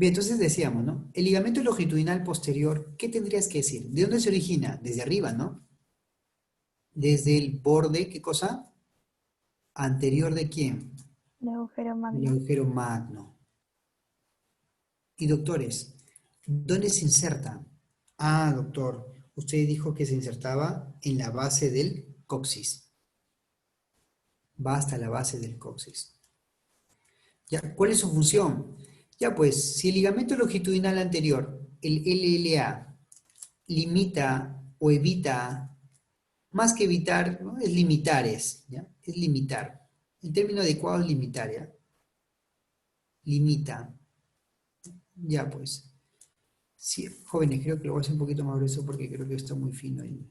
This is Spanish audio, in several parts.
Bien, entonces decíamos, ¿no? El ligamento longitudinal posterior, ¿qué tendrías que decir? ¿De dónde se origina? Desde arriba, ¿no? Desde el borde, ¿qué cosa? ¿Anterior de quién? De agujero Del magno. agujero magno. Y doctores, ¿dónde se inserta? Ah, doctor, usted dijo que se insertaba en la base del coxis. Va hasta la base del coxis. ¿Ya? ¿Cuál es su función? Ya pues, si el ligamento longitudinal anterior, el LLA, limita o evita, más que evitar, ¿no? Es limitar, ¿ya? Es limitar. El término adecuado es limitar, ¿ya? Limita. Ya pues. Sí, jóvenes, creo que lo voy a hacer un poquito más grueso porque creo que está muy fino ahí.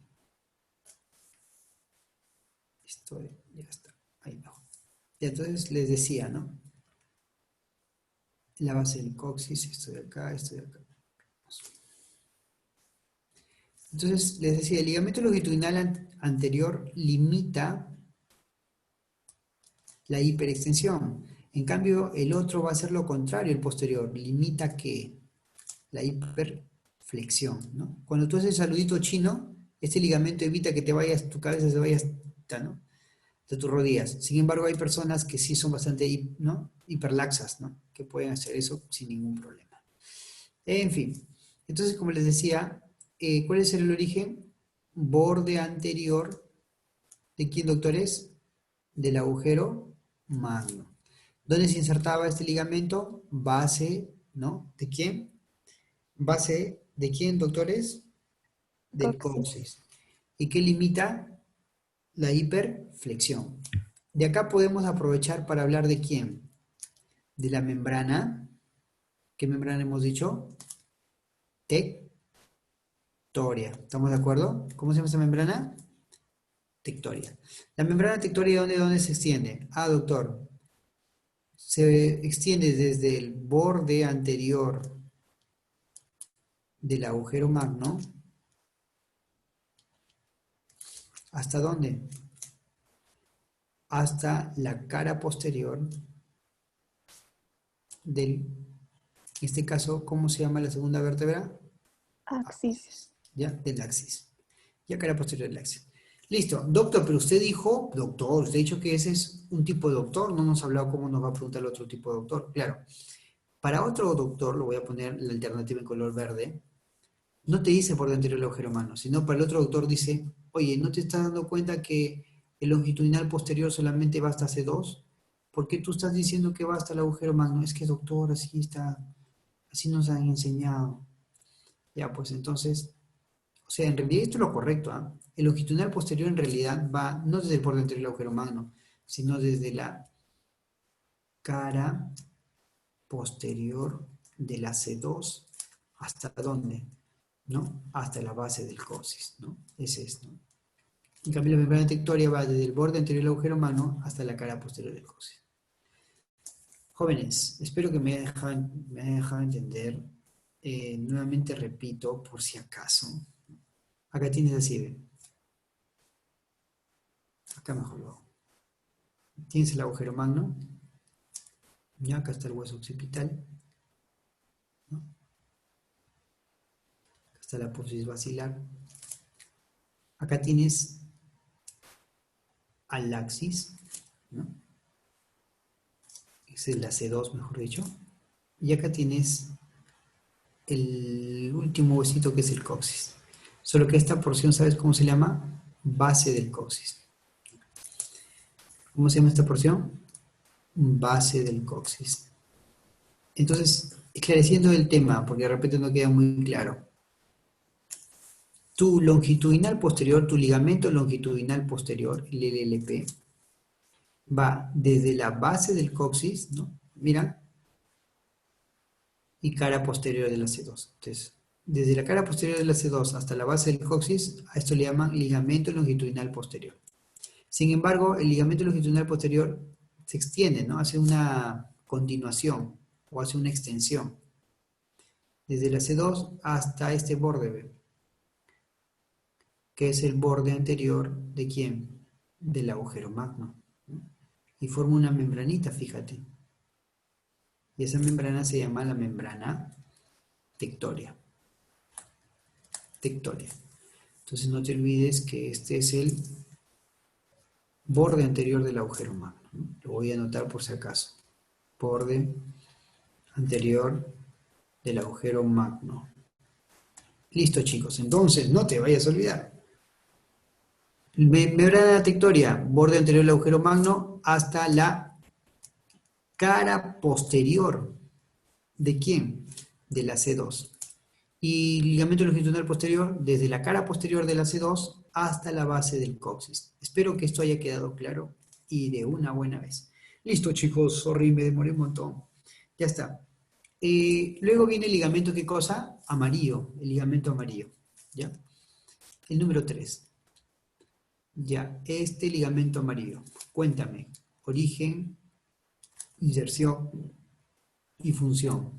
Esto ya está. Ahí no. Y entonces les decía, ¿no? La base del coxis, esto de acá, esto de acá. Entonces les decía, el ligamento longitudinal anterior limita la hiperextensión. En cambio, el otro va a ser lo contrario, el posterior. Limita ¿qué? La hiperflexión, ¿no? Cuando tú haces el saludito chino, este ligamento evita que te vayas, tu cabeza se vaya hasta, ¿no? De tus rodillas. Sin embargo, hay personas que sí son bastante, ¿no? Hiperlaxas, ¿no? Que pueden hacer eso sin ningún problema. En fin, entonces, como les decía, ¿cuál es el origen? Borde anterior, ¿de quién, doctores? Del agujero magno. ¿Dónde se insertaba este ligamento? Base, ¿no? ¿De quién? Base, ¿de quién, doctores? Del Coxis. coxis. ¿Y qué limita? La hiperflexión. De acá podemos aprovechar para hablar de quién. De la membrana. ¿Qué membrana hemos dicho? Tectoria. ¿Estamos de acuerdo? ¿Cómo se llama esta membrana? Tectoria. La membrana tectoria, ¿dónde se extiende? Ah, doctor. Se extiende desde el borde anterior del agujero magno. ¿Hasta dónde? Hasta la cara posterior del, en este caso, ¿cómo se llama la segunda vértebra? Axis. Axis, ¿ya? Del axis. Ya cara posterior del axis. Listo. Doctor, pero usted dijo, doctor, usted ha dicho que ese es un tipo de doctor, no nos ha hablado cómo nos va a preguntar el otro tipo de doctor. Claro. Para otro doctor, lo voy a poner la alternativa en color verde, no te dice por anterior el agujero magno, sino para el otro doctor dice, oye, ¿no te estás dando cuenta que el longitudinal posterior solamente va hasta C2? ¿Por qué tú estás diciendo que va hasta el agujero magno? Es que doctor, así está, así nos han enseñado. Ya, pues entonces, o sea, en realidad esto es lo correcto, ¿ah? El longitudinal posterior en realidad va no desde el borde anterior del agujero magno, sino desde la cara posterior de la C2 hasta dónde, ¿no? Hasta la base del coxis, ¿no? Ese es, ¿no? En cambio, la membrana tectoria va desde el borde anterior del agujero magno hasta la cara posterior del coxis. Jóvenes, espero que me hayan dejado entender. Nuevamente repito, por si acaso. Acá tienes así, ¿ve? Acá mejor lo hago. Tienes el agujero magno. Ya, acá está el hueso occipital. ¿No? Acá está la apófisis basilar. Acá tienes al axis, ¿no? Esa es la C2, mejor dicho. Y acá tienes el último huesito que es el coxis. Solo que esta porción, ¿sabes cómo se llama? Base del coxis. ¿Cómo se llama esta porción? Base del coxis. Entonces, esclareciendo el tema, porque de repente no queda muy claro. Tu longitudinal posterior, tu ligamento longitudinal posterior, el LLP, va desde la base del coxis, ¿no? Mira, y cara posterior de la C2. Entonces, desde la cara posterior de la C2 hasta la base del coxis, a esto le llaman ligamento longitudinal posterior. Sin embargo, el ligamento longitudinal posterior se extiende, ¿no? Hace una continuación o hace una extensión. Desde la C2 hasta este borde, que es el borde anterior de ¿quién? Del agujero magno, ¿no? Y forma una membranita, fíjate. Y esa membrana se llama la membrana tectórea. Tectórea. Entonces no te olvides que este es el borde anterior del agujero magno, ¿no? Lo voy a anotar por si acaso. Borde anterior del agujero magno. Listo, chicos. Entonces, no te vayas a olvidar. Membrana tectórea, borde anterior del agujero magno hasta la cara posterior. ¿De quién? De la C2. Y ligamento longitudinal posterior desde la cara posterior de la C2 hasta la base del coxis. Espero que esto haya quedado claro y de una buena vez. Listo, chicos. Sorry, me demoré un montón. Ya está. Luego viene el ligamento, ¿qué cosa? Amarillo, el ligamento amarillo, ¿ya? El número 3. Ya, este ligamento amarillo. Cuéntame, origen, inserción y función.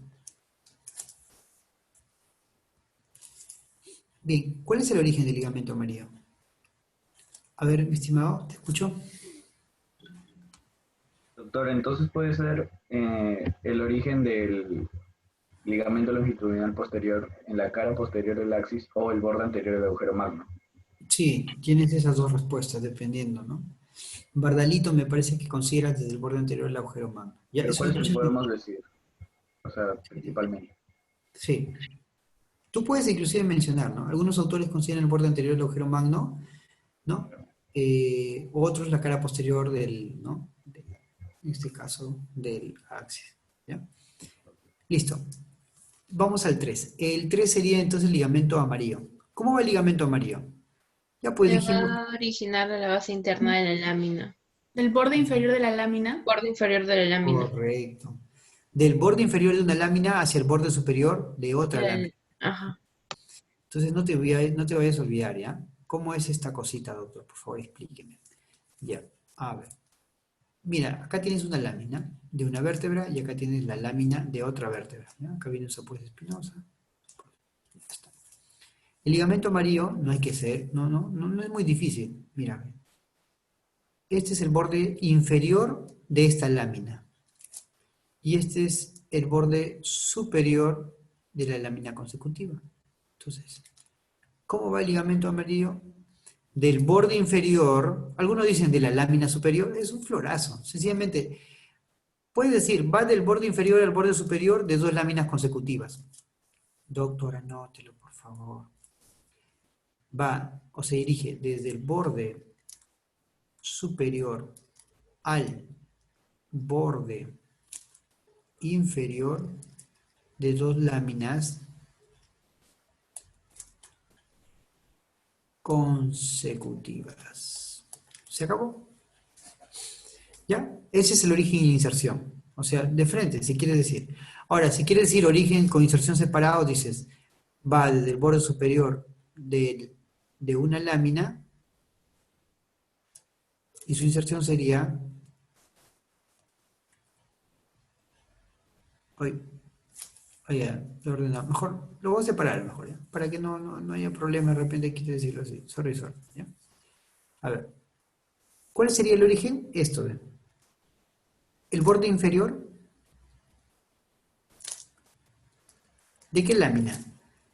Bien, ¿cuál es el origen del ligamento amarillo? A ver, mi estimado, ¿te escucho? Doctor, entonces puede ser el origen del ligamento longitudinal posterior en la cara posterior del axis o el borde anterior del agujero magno. Sí, tienes esas dos respuestas, dependiendo, ¿no? Bardalito me parece que considera desde el borde anterior del agujero magno. Ya, Pero eso es ¿cuál eso es podemos decir? O sea, principalmente. sí. Tú puedes inclusive mencionar, ¿no? Algunos autores consideran el borde anterior del agujero magno, ¿no? Otros la cara posterior del, ¿no? En este caso, del axis, ¿ya? Listo. Vamos al 3. El 3 sería entonces el ligamento amarillo. ¿Cómo va el ligamento amarillo? Ya pues Se dijimos, va a originar a la base interna de la lámina, Del borde inferior de la lámina. borde inferior de la lámina. correcto. Del borde inferior de una lámina hacia el borde superior de otra lámina. Ajá. Entonces no te vayas a olvidar, ¿ya? ¿Cómo es esta cosita, doctor? Por favor, explíqueme. Ya, a ver. Mira, acá tienes una lámina de una vértebra y acá tienes la lámina de otra vértebra, ¿ya? Acá viene un sapoide espinosa. Ya está. El ligamento amarillo no hay que ser, no es muy difícil. Mira, este es el borde inferior de esta lámina. Y este es el borde superior de la lámina consecutiva. Entonces, ¿cómo va el ligamento amarillo? Del borde inferior, algunos dicen de la lámina superior, es un florazo. Sencillamente, puedes decir, va del borde inferior al borde superior de dos láminas consecutivas. Doctor, anótelo, por favor. Va o se dirige desde el borde superior al borde inferior de dos láminas consecutivas. ¿Se acabó? ¿Ya? Ese es el origen y la inserción. O sea, de frente, si quieres decir. Ahora, si quieres decir origen con inserción separado, dices, va desde el borde superior de una lámina y su inserción sería... Oye, lo ordenado. Mejor, lo voy a separar mejor, ¿ya? Para que no haya problema, de repente quieres decirlo así. Sorry, ¿ya? A ver. ¿Cuál sería el origen? Esto, ¿ve? El borde inferior. ¿De qué lámina?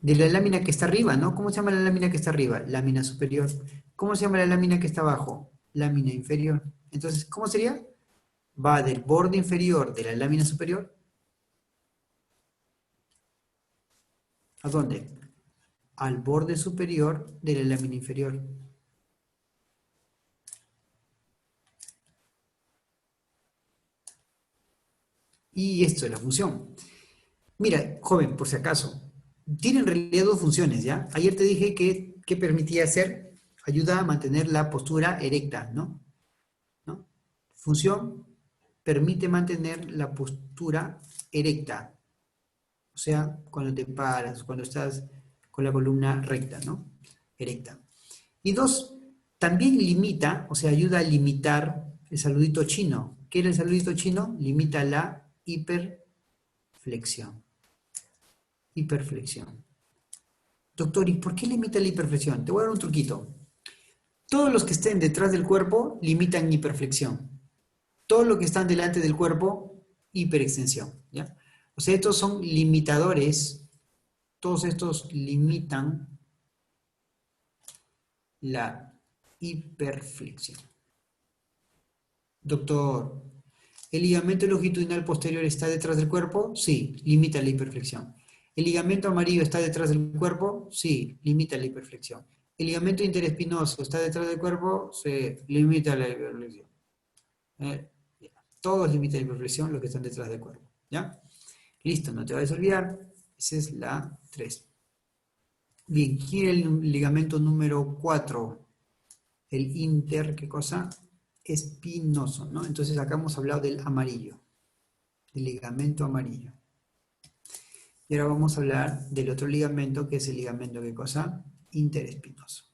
De la lámina que está arriba, ¿no? ¿Cómo se llama la lámina que está arriba? Lámina superior. ¿Cómo se llama la lámina que está abajo? Lámina inferior. Entonces, ¿cómo sería? Va del borde inferior de la lámina superior. ¿A dónde? Al borde superior de la lámina inferior. Y esto es la función. Mira, joven, por si acaso, tiene en realidad dos funciones, ¿ya? Ayer te dije que permitía hacer, ayuda a mantener la postura erecta, ¿no? ¿No? Función, permite mantener la postura erecta. O sea, cuando te paras, cuando estás con la columna recta, ¿no? Erecta. Y dos, también limita, o sea, ayuda a limitar el saludito chino. ¿Qué era el saludito chino? Limita la hiperflexión. Hiperflexión. Doctor, ¿y por qué limita la hiperflexión? Te voy a dar un truquito. Todos los que estén detrás del cuerpo limitan hiperflexión. Todos los que están delante del cuerpo, hiperextensión. ¿Ya? O sea, estos son limitadores. Todos estos limitan la hiperflexión. Doctor, ¿el ligamento longitudinal posterior está detrás del cuerpo? Sí, limita la hiperflexión. ¿El ligamento amarillo está detrás del cuerpo? Sí, limita la hiperflexión. ¿El ligamento interespinoso está detrás del cuerpo? Sí, limita la hiperflexión. Todos limitan la hiperflexión los que están detrás del cuerpo. ¿Ya? Listo, no te vayas a olvidar. Esa es la 3. Bien, ¿quién es el ligamento número 4? El ¿qué cosa? Espinoso, ¿no? Entonces acá hemos hablado del amarillo, del ligamento amarillo. Y ahora vamos a hablar del otro ligamento, que es el ligamento, ¿qué cosa? Interespinoso.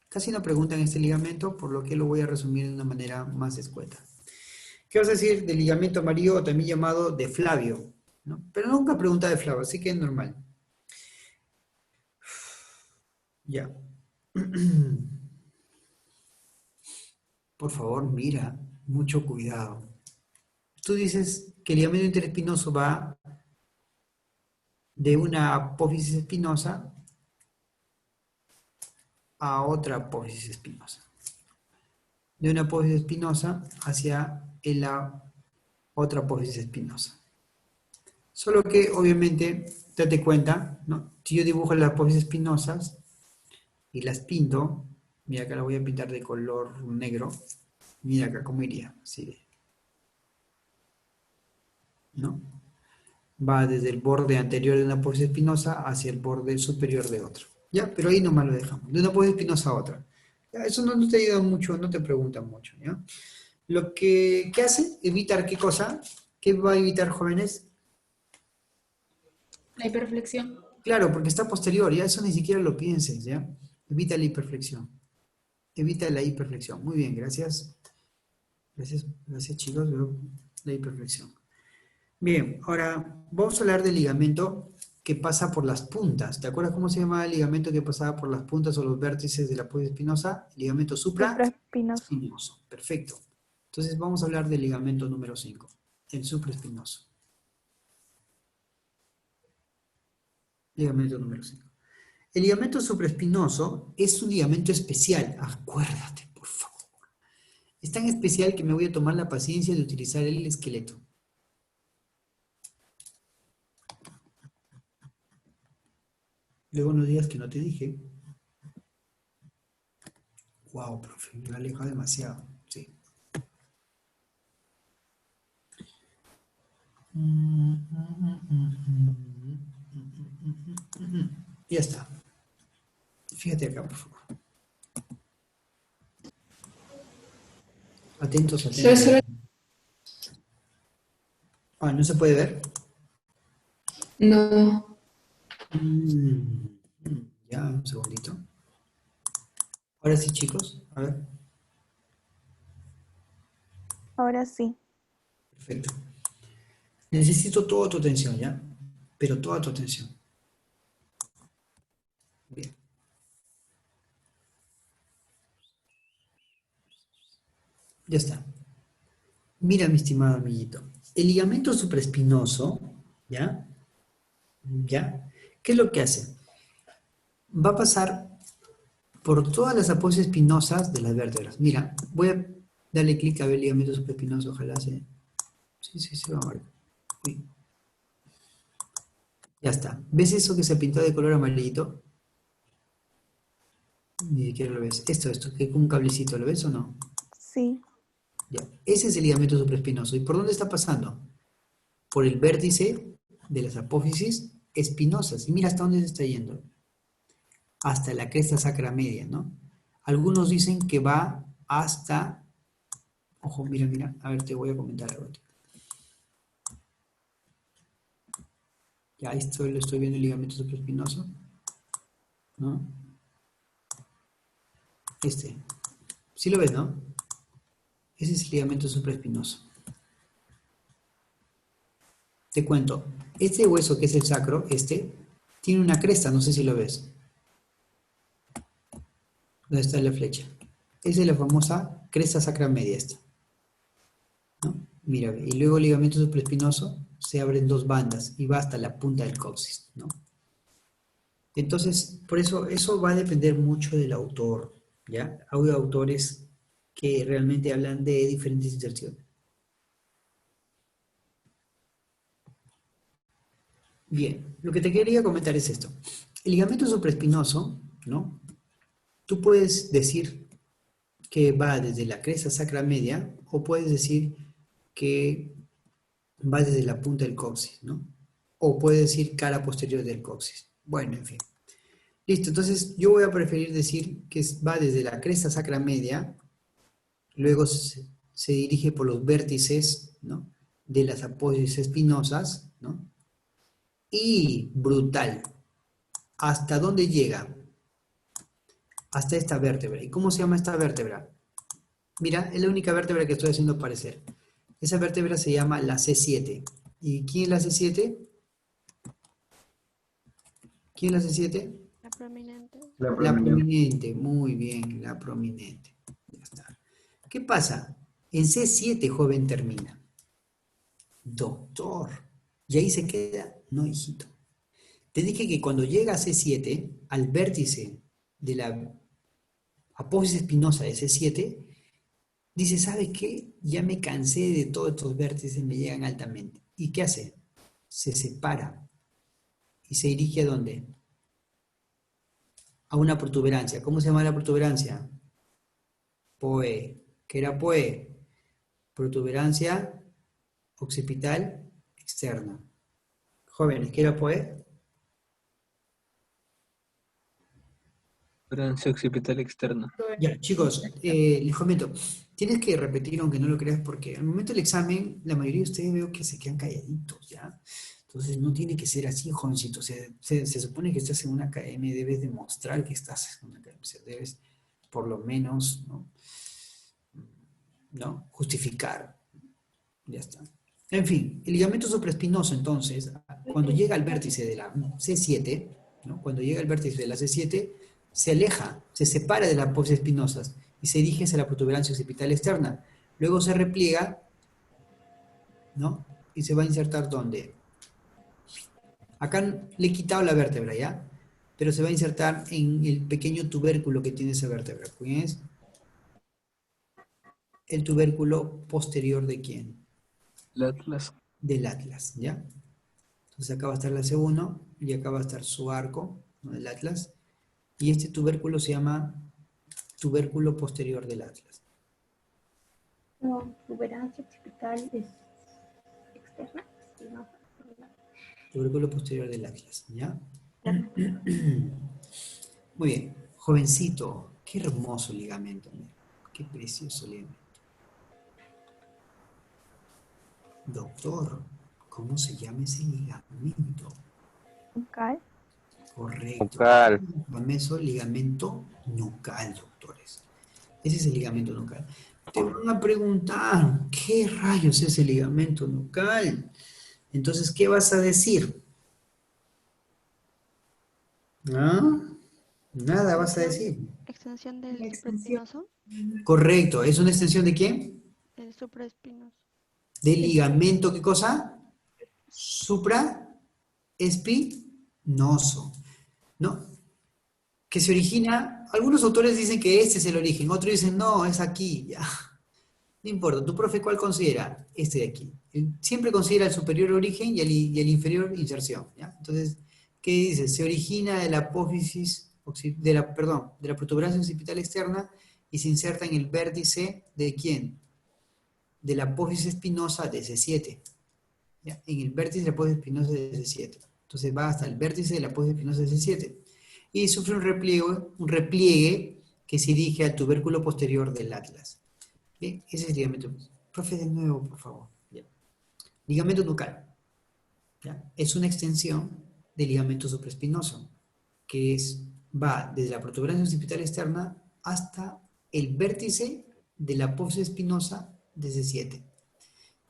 Casi no preguntan este ligamento, por lo que lo voy a resumir de una manera más escueta. ¿Qué vas a decir del ligamento amarillo, o también llamado de Flavio? ¿No? Pero nunca pregunta de Flavio, así que es normal. Ya. Por favor, mira, mucho cuidado. Tú dices que el ligamento interespinoso va de una apófisis espinosa a otra apófisis espinosa. De una apófisis espinosa hacia la otra apófisis espinosa. Solo que, obviamente, date cuenta, ¿no? Si yo dibujo las apófisis espinosas y las pinto, mira acá la voy a pintar de color negro, mira acá cómo iría, así, ¿no? Va desde el borde anterior de una apófisis espinosa hacia el borde superior de otro. ¿Ya? Pero ahí nomás lo dejamos, de una apófisis espinosa a otra. ¿Ya? Eso no te ayuda mucho, no te pregunta mucho, ¿ya? Lo que hace, evitar qué cosa, ¿qué va a evitar, jóvenes? La hiperflexión. Claro, porque está posterior, ya eso ni siquiera lo pienses, ¿ya? Evita la hiperflexión. Evita la hiperflexión. Muy bien, gracias. Gracias chicos, veo la hiperflexión. Bien, ahora vamos a hablar del ligamento que pasa por las puntas. ¿Te acuerdas cómo se llamaba el ligamento que pasaba por las puntas o los vértices de la apófisis espinosa? Ligamento Supraespinoso. supraespinoso. Perfecto. Entonces vamos a hablar del ligamento número 5, el supraespinoso. Ligamento número 5. El ligamento supraespinoso es un ligamento especial. Acuérdate, por favor. Es tan especial que me voy a tomar la paciencia de utilizar el esqueleto. Luego no digas que no te dije. Wow, profe, me aleja demasiado. Sí. Ya está. Fíjate acá, por favor. Atentos, atentos. Ah, ¿no se puede ver? No. Ya, un segundito. Ahora sí, chicos. A ver. Ahora sí. Perfecto. Necesito toda tu atención, ¿ya? Pero toda tu atención. Bien. Ya está. Mira, mi estimado amiguito. El ligamento supraespinoso, ¿ya? ¿Ya? ¿Qué es lo que hace? Va a pasar por todas las apófisis espinosas de las vértebras. Mira, voy a darle clic a ver el ligamento supraespinoso, ojalá se... Sí, va a marcar. Uy. Ya está. ¿Ves eso que se pintó de color amarillito? Ni siquiera lo ves. Esto, que es un cablecito, ¿lo ves o no? Sí. Ya. Ese es el ligamento supraespinoso. ¿Y por dónde está pasando? Por el vértice de las apófisis espinosas. Y mira hasta dónde se está yendo. Hasta la cresta sacra media, ¿no? Algunos dicen que va hasta... Ojo, mira. A ver, te voy a comentar algo. Ya, lo estoy viendo el ligamento supraespinoso, ¿no? Sí lo ves, ¿no? Ese es el ligamento supraespinoso. Te cuento, este hueso que es el sacro, tiene una cresta, no sé si lo ves. ¿Dónde está la flecha? Esa es la famosa cresta sacra media, ¿no? Mira, y luego el ligamento supraespinoso se abre en dos bandas y va hasta la punta del coxis, ¿no? Entonces, por eso va a depender mucho del autor, ¿ya? Hay autores que realmente hablan de diferentes inserciones. Bien, lo que te quería comentar es esto. El ligamento supraespinoso, ¿no? Tú puedes decir que va desde la cresta sacra media o puedes decir que va desde la punta del coxis, ¿no? O puedes decir cara posterior del coxis. Bueno, en fin. Listo, entonces yo voy a preferir decir que va desde la cresta sacra media, luego se dirige por los vértices, ¿no? De las apófisis espinosas, ¿no? Y brutal. ¿Hasta dónde llega? Hasta esta vértebra. ¿Y cómo se llama esta vértebra? Mira, es la única vértebra que estoy haciendo aparecer. Esa vértebra se llama la C7. ¿Y quién es la C7? ¿Quién es la C7? La prominente. La La prominente. prominente, muy bien, la prominente. Ya está. ¿Qué pasa? En C7, joven, termina. Doctor. ¿Y ahí se queda? No, hijito. Te dije que cuando llega a C7, al vértice de la apófisis espinosa de C7, dice, ¿sabe qué? Ya me cansé de todos estos vértices, me llegan altamente. ¿Y qué hace? Se separa. ¿Y se dirige a dónde? A una protuberancia. ¿Cómo se llama la protuberancia? POE. ¿Qué era POE? Protuberancia occipital externa. Jóvenes, ¿qué era POE? Protuberancia occipital externa. Ya, chicos, les comento. Tienes que repetir aunque no lo creas porque al momento del examen la mayoría de ustedes veo que se quedan calladitos, ¿ya? Entonces no tiene que ser así, jovencito. Se supone que estás en una academia y debes demostrar que estás en una academia. O sea, debes por lo menos, ¿no? Justificar. Ya está. En fin, el ligamento supraespinoso, entonces, cuando llega al vértice de la C7, ¿no? Cuando llega al vértice de la C7, se aleja, se separa de las apófisis espinosas y se dirige hacia la protuberancia occipital externa. Luego se repliega, ¿no? Y se va a insertar ¿dónde? Acá le he quitado la vértebra, ¿ya? Pero se va a insertar en el pequeño tubérculo que tiene esa vértebra. ¿Quién es? El tubérculo posterior ¿de quién? El atlas. Del atlas, ¿ya? Entonces acá va a estar la C1 y acá va a estar su arco, ¿no? Del atlas. Y este tubérculo se llama tubérculo posterior del atlas. No, protuberancia occipital es externa. No. Tubérculo posterior del atlas, ¿ya? Muy bien. Jovencito, qué hermoso ligamento, mira. Qué precioso ligamento. Doctor, ¿cómo se llama ese ligamento? Nucal. Correcto. Nucal. Famoso ligamento nucal, doctores. Ese es el ligamento nucal. Te van a preguntar, ¿qué rayos es el ligamento nucal? Entonces, ¿qué vas a decir? ¿Ah? Nada vas a decir. Extensión del La extensión. supraespinoso. Correcto. ¿Es una extensión de quién? El supraespinoso. Del ligamento, ¿qué cosa? Supraespinoso. ¿No? Que se origina, algunos autores dicen que este es el origen, otros dicen, no, es aquí, ya. No importa, ¿tu profe cuál considera? Este de aquí. Él siempre considera el superior origen y el inferior inserción, ¿ya? Entonces, ¿qué dice? Se origina de la apófisis, de la protuberancia occipital externa y se inserta en el vértice ¿de quién? De la apófisis espinosa de C7. ¿Ya? En el vértice de la apófisis espinosa de C7. Entonces va hasta el vértice de la apófisis espinosa de C7. Y sufre un repliegue que se dirige al tubérculo posterior del atlas. ¿Bien? Ese es el ligamento. Profe, de nuevo, por favor. ¿Ya? Ligamento nucal. ¿Ya? Es una extensión del ligamento supraespinoso, que va desde la protuberancia occipital externa hasta el vértice de la apófisis espinosa de C7.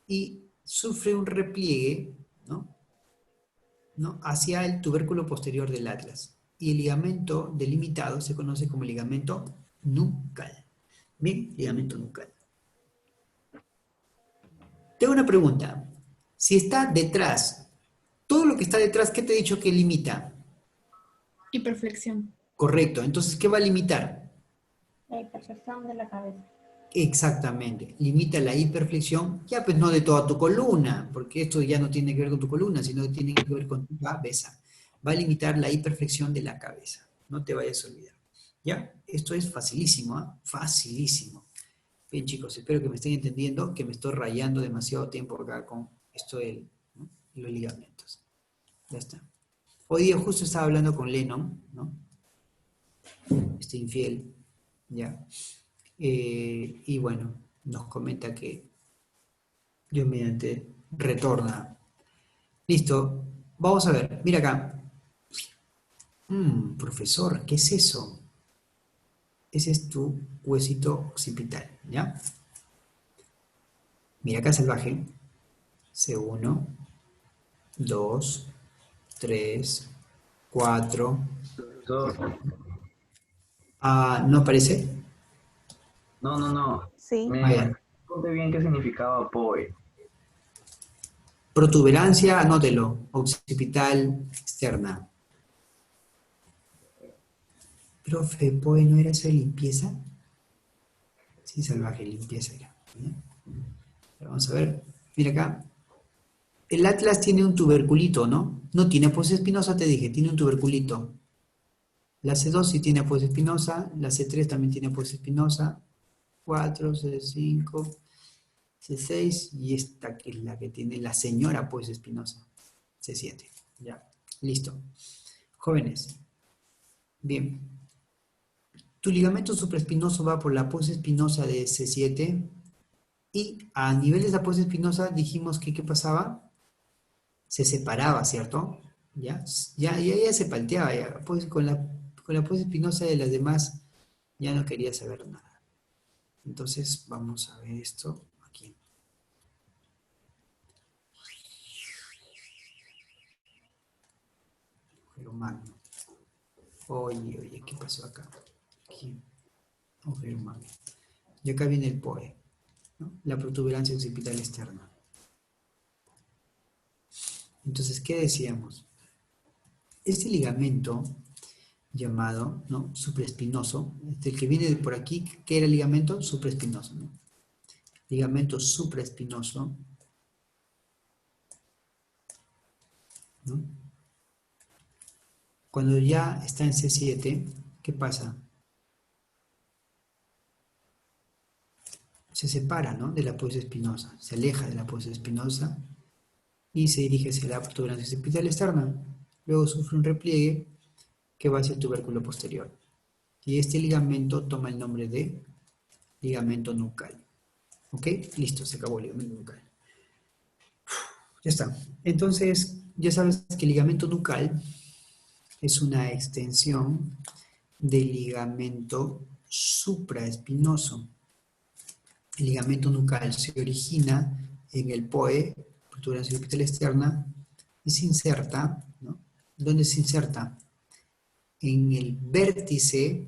Y sufre un repliegue, ¿no? Hacia el tubérculo posterior del atlas. Y el ligamento delimitado se conoce como ligamento nucal. Bien, ligamento nucal. Tengo una pregunta. Si está detrás, todo lo que está detrás, ¿qué te he dicho que limita? Hiperflexión. Correcto. Entonces, ¿qué va a limitar? La hiperflexión de la cabeza. Exactamente. Limita la hiperflexión, ya pues no de toda tu columna, porque esto ya no tiene que ver con tu columna, sino que tiene que ver con tu cabeza. Va a limitar la hiperflexión de la cabeza. No te vayas a olvidar. ¿Ya? Esto es facilísimo, ¿ah? Facilísimo. Bien, chicos, espero que me estén entendiendo, que me estoy rayando demasiado tiempo acá con esto de, ¿no?, los ligamentos. Ya está. Hoy día justo estaba hablando con Lennon, ¿no? Este infiel, ¿ya? Y bueno, nos comenta que Dios mediante retorna. Listo, vamos a ver, mira acá. Profesor, ¿qué es eso? Ese es tu huesito occipital, ¿ya? Mira acá, salvaje. C1, 2, 3, 4. Profesor, ¿No aparece? no. Sí. Ah, ya. Me conté bien qué significaba POE. Protuberancia, anótelo. Occipital externa. Profe, ¿POE no era eso de limpieza? Sí, salvaje, limpieza era, ¿no? Vamos a ver, mira acá. El atlas tiene un tuberculito, ¿no? No tiene aposia espinosa, te dije, tiene un tuberculito. La C2 sí tiene aposia espinosa, la C3 también tiene aposia espinosa, 4, C5, C6, y esta que es la que tiene la señora aposia espinosa, C7. Ya, listo. Jóvenes, bien. Tu ligamento supraespinoso va por la aposia espinosa de C7, y a nivel de esa aposia espinosa dijimos que ¿qué pasaba? Se separaba, ¿cierto? Ya se palteaba, ya, pues con la aposia espinosa de las demás ya no quería saber nada. Entonces vamos a ver esto aquí. Agujero magno. Oye, ¿qué pasó acá? Aquí. Agujero magno. Y acá viene el POE, ¿no? La protuberancia occipital externa. Entonces, ¿qué decíamos? Este ligamento llamado, ¿no?, supraespinoso, el que viene de por aquí, ¿qué era el ligamento? Supraespinoso, ¿no? Ligamento supraespinoso, ¿no? Cuando ya está en C7, ¿qué pasa? Se separa, ¿no?, de la aposia espinosa, se aleja de la aposia espinosa y se dirige hacia la protuberancia occipital externa. Luego sufre un repliegue que va hacia el tubérculo posterior. Y este ligamento toma el nombre de ligamento nucal. ¿Ok? Listo, se acabó el ligamento nucal. Ya está. Entonces, ya sabes que el ligamento nucal es una extensión del ligamento supraespinoso. El ligamento nucal se origina en el POE, protuberancia occipital externa, y se inserta, ¿no? ¿Dónde se inserta? En el vértice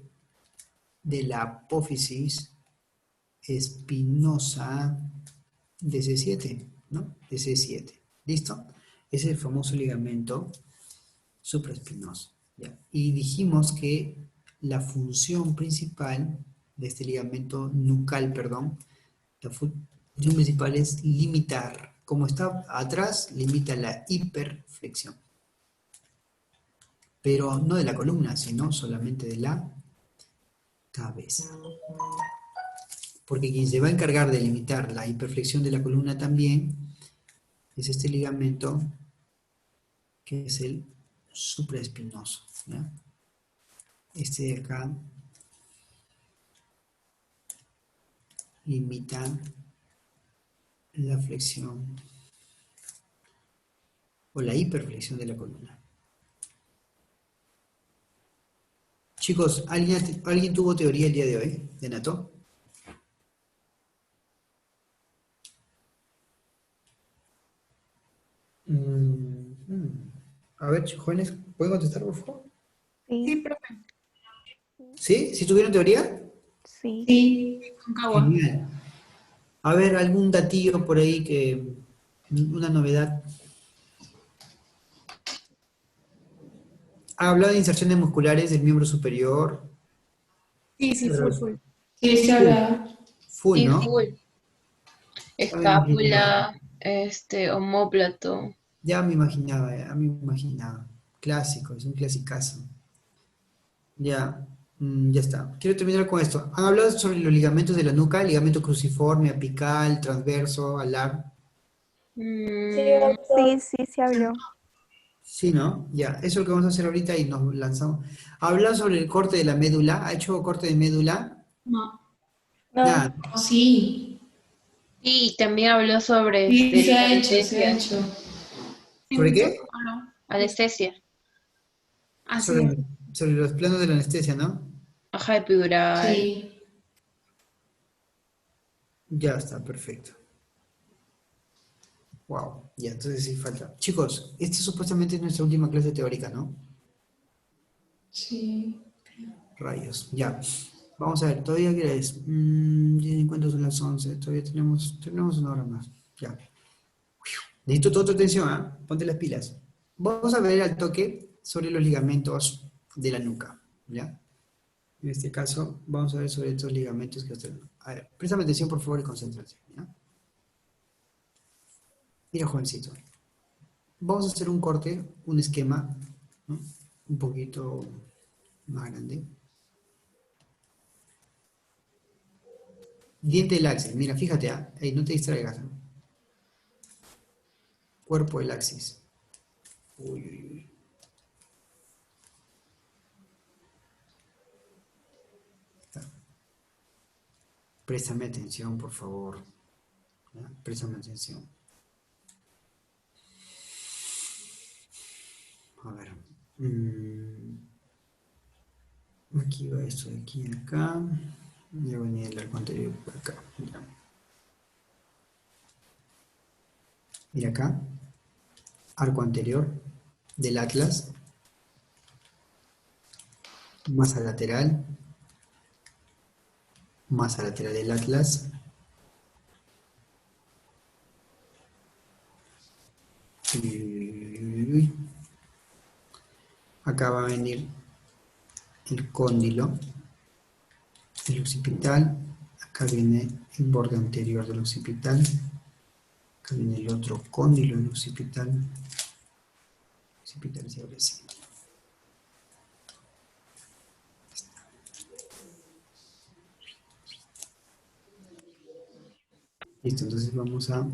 de la apófisis espinosa de C7, ¿no? De C7. ¿Listo? Ese es el famoso ligamento supraespinoso, ¿ya? Y dijimos que la función principal de este ligamento nucal, la función principal es limitar. Como está atrás, limita la hiperflexión. Pero no de la columna, sino solamente de la cabeza. Porque quien se va a encargar de limitar la hiperflexión de la columna también es este ligamento que es el supraespinoso, ¿ya? Este de acá limita la flexión o la hiperflexión de la columna. Chicos, ¿alguien tuvo teoría el día de hoy de Nato? A ver, jóvenes, ¿pueden contestar, por favor? Sí, Sí. profe. ¿Sí? ¿Sí tuvieron teoría? Sí. Sí, con Concagua. Genial. A ver, algún datillo por ahí que, una novedad. Ha hablado de inserciones musculares del miembro superior. Sí, sí, full, full. Sí, se ha Full, hablado. full, Sí, ¿no? full. Ya me imaginaba. Escápula, omóplato. Ya me imaginaba. Clásico, es un clasicazo. Ya, ya está. Quiero terminar con esto. Han hablado sobre los ligamentos de la nuca, ligamento cruciforme, apical, transverso, alar. Sí, Mm, doctor. Sí, sí, se habló. Sí, ¿no? Ya, eso es lo que vamos a hacer ahorita y nos lanzamos. ¿Ha hablado sobre el corte de la médula? ¿Ha hecho corte de médula? No. No. Nada. Oh, sí. y también habló sobre Sí, se la ha hecho, se ha anestesia. hecho. ¿Sobre Minutos, qué? ¿o no? Anestesia. Así es. Sobre los planos de la anestesia, ¿no? Ajá, epidural. Sí. Ya está, perfecto. Wow, ya, entonces sí falta. Chicos, esta supuestamente es nuestra última clase teórica, ¿no? Sí. Rayos, ya. Vamos a ver, ¿todavía qué es? 10:50 son las 11, todavía tenemos una hora más. Ya. Necesito toda tu atención, ¿ah? Ponte las pilas. Vamos a ver al toque sobre los ligamentos de la nuca, ¿ya? En este caso, vamos a ver sobre estos ligamentos que ustedes... A ver, préstame atención, por favor, y concéntrate, ¿ya? Mira, jovencito. Vamos a hacer un corte, un esquema, ¿no? Un poquito más grande. Diente del axis. Mira, fíjate, ¿ah? Ey, no te distraigas, ¿no? Cuerpo del axis. Uy, uy, uy. Préstame atención, por favor. ¿Ya? Préstame atención. A ver. Aquí va esto de aquí a acá. Y va a venir el arco anterior por acá. Mira. Mira acá. Arco anterior del atlas. Masa lateral. Masa lateral del atlas. Y acá va a venir el cóndilo, el occipital. Acá viene el borde anterior del occipital. Acá viene el otro cóndilo del occipital. Occipital se abre así. Listo, entonces vamos a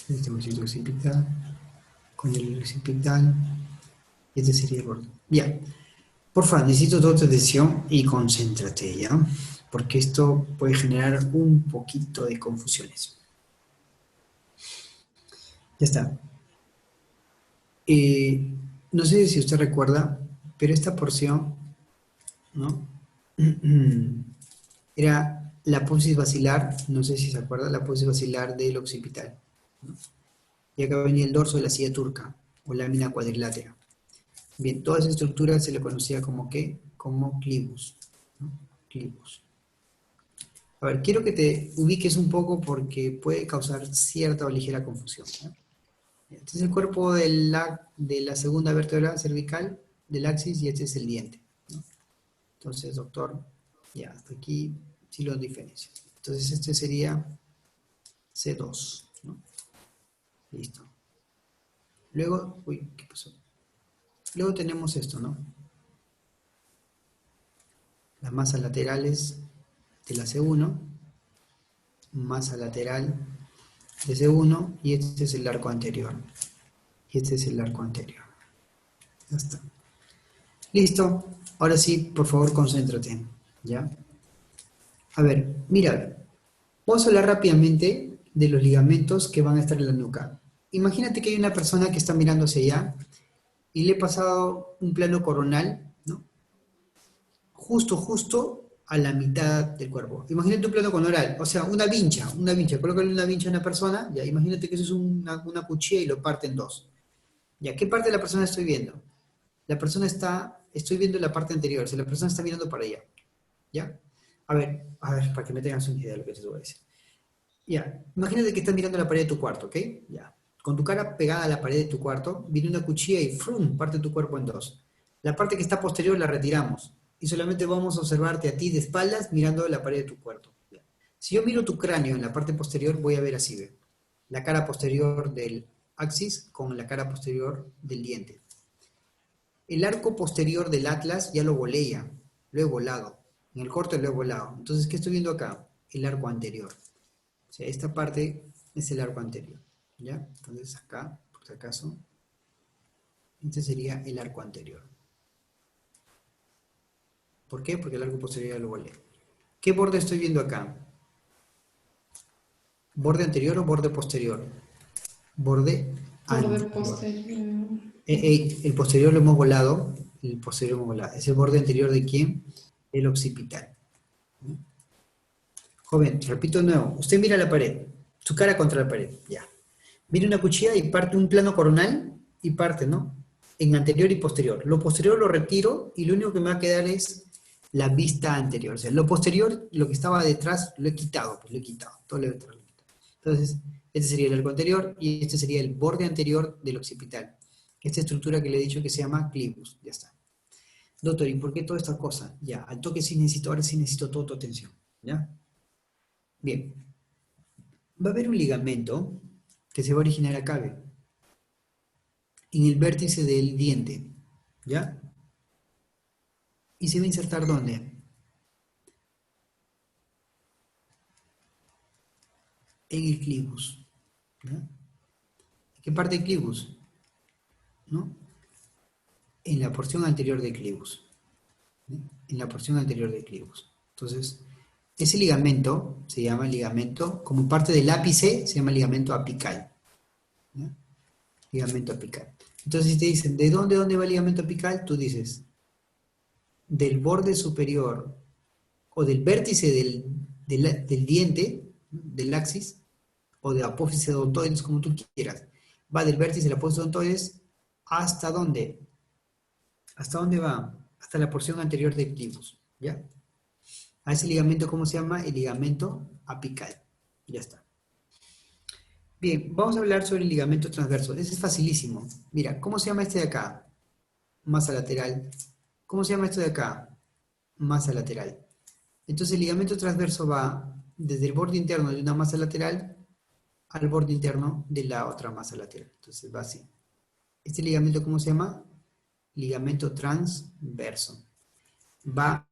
este huesito occipital, con el occipital, y este sería el borde. Bien, por favor, necesito toda tu atención y concéntrate, ¿ya? Porque esto puede generar un poquito de confusiones. Ya está. No sé si usted recuerda, pero esta porción, ¿no? Era la apófisis basilar, no sé si se acuerda, la apófisis basilar del occipital, ¿no? Y acá venía el dorso de la silla turca, o lámina cuadrilátera. Bien, toda esa estructura se le conocía como ¿qué? Como clivus, ¿no? Clivus. A ver, quiero que te ubiques un poco porque puede causar cierta o ligera confusión, ¿no? Este es el cuerpo de la segunda vértebra cervical del axis y este es el diente, ¿no? Entonces, doctor, ya, hasta aquí sí lo diferencio. Entonces, este sería C2, ¿no? Listo. Luego, uy, ¿qué pasó? Luego tenemos esto, ¿no? Las masas laterales de la C1, masa lateral de C1 y este es el arco anterior. Y este es el arco anterior. Ya está. Listo. Ahora sí, por favor, concéntrate. ¿Ya? A ver, mira. Vamos a hablar rápidamente de los ligamentos que van a estar en la nuca. Imagínate que hay una persona que está mirando hacia allá y le he pasado un plano coronal, ¿no? Justo a la mitad del cuerpo. Imagínate un plano coronal, o sea, una vincha. Colócale una vincha a una persona, ya, imagínate que eso es una cuchilla y lo parte en dos. Ya, ¿qué parte de la persona estoy viendo? Estoy viendo la parte anterior, o sea, la persona está mirando para allá, ¿ya? A ver, para que me tengas una idea de lo que te voy a decir. Ya, imagínate que estás mirando la pared de tu cuarto, ¿ok? Ya. Con tu cara pegada a la pared de tu cuarto, viene una cuchilla y ¡frum! Parte tu cuerpo en dos. La parte que está posterior la retiramos y solamente vamos a observarte a ti de espaldas mirando la pared de tu cuarto. Ya. Si yo miro tu cráneo en la parte posterior, voy a ver así, ¿ve? La cara posterior del axis con la cara posterior del diente. El arco posterior del atlas ya lo volé ya, lo he volado. En el corte lo he volado. Entonces, ¿qué estoy viendo acá? El arco anterior. O sea, esta parte es el arco anterior, ¿ya? Entonces acá, por si acaso, este sería el arco anterior. ¿Por qué? Porque el arco posterior ya lo volé. ¿Qué borde estoy viendo acá? ¿Borde anterior o borde posterior? Borde anterior. posterior. El posterior lo hemos volado. El posterior lo hemos volado. ¿Es el borde anterior de quién? El occipital. Joven, repito de nuevo. Usted mira la pared. Su cara contra la pared. Ya. Mira una cuchilla y parte un plano coronal y parte, ¿no? En anterior y posterior. Lo posterior lo retiro y lo único que me va a quedar es la vista anterior. O sea, lo posterior, lo que estaba detrás, lo he quitado. Pues lo he quitado. Todo lo he quitado. Entonces, este sería el arco anterior y este sería el borde anterior del occipital. Esta estructura que le he dicho que se llama clivus. Ya está. Doctor, ¿y por qué toda esta cosa? Ya, al toque sí necesito, ahora sí necesito toda tu atención. ¿Ya? Bien. Va a haber un ligamento que se va a originar acá, ¿ve? En el vértice del diente. ¿Ya? ¿Y se va a insertar dónde? En el clivus. ¿Ya? ¿Qué parte del clivus? ¿No? En la porción anterior del clivus. ¿Sí? En la porción anterior del clivus. Entonces, ese ligamento se llama ligamento, como parte del ápice, se llama ligamento apical. ¿Ya? Ligamento apical. Entonces, si te dicen, ¿de dónde va el ligamento apical? Tú dices, del borde superior o del vértice del diente, del axis, o de apófisis odontoides, como tú quieras. Va del vértice del apófisis odontoides hasta ¿dónde? ¿Hasta dónde va? Hasta la porción anterior del clivus. ¿Ya? A ese ligamento, ¿cómo se llama? El ligamento apical. Ya está. Bien, vamos a hablar sobre el ligamento transverso. Ese es facilísimo. Mira, ¿cómo se llama este de acá? Masa lateral. ¿Cómo se llama esto de acá? Masa lateral. Entonces el ligamento transverso va desde el borde interno de una masa lateral al borde interno de la otra masa lateral. Entonces va así. ¿Este ligamento cómo se llama? Ligamento transverso. Va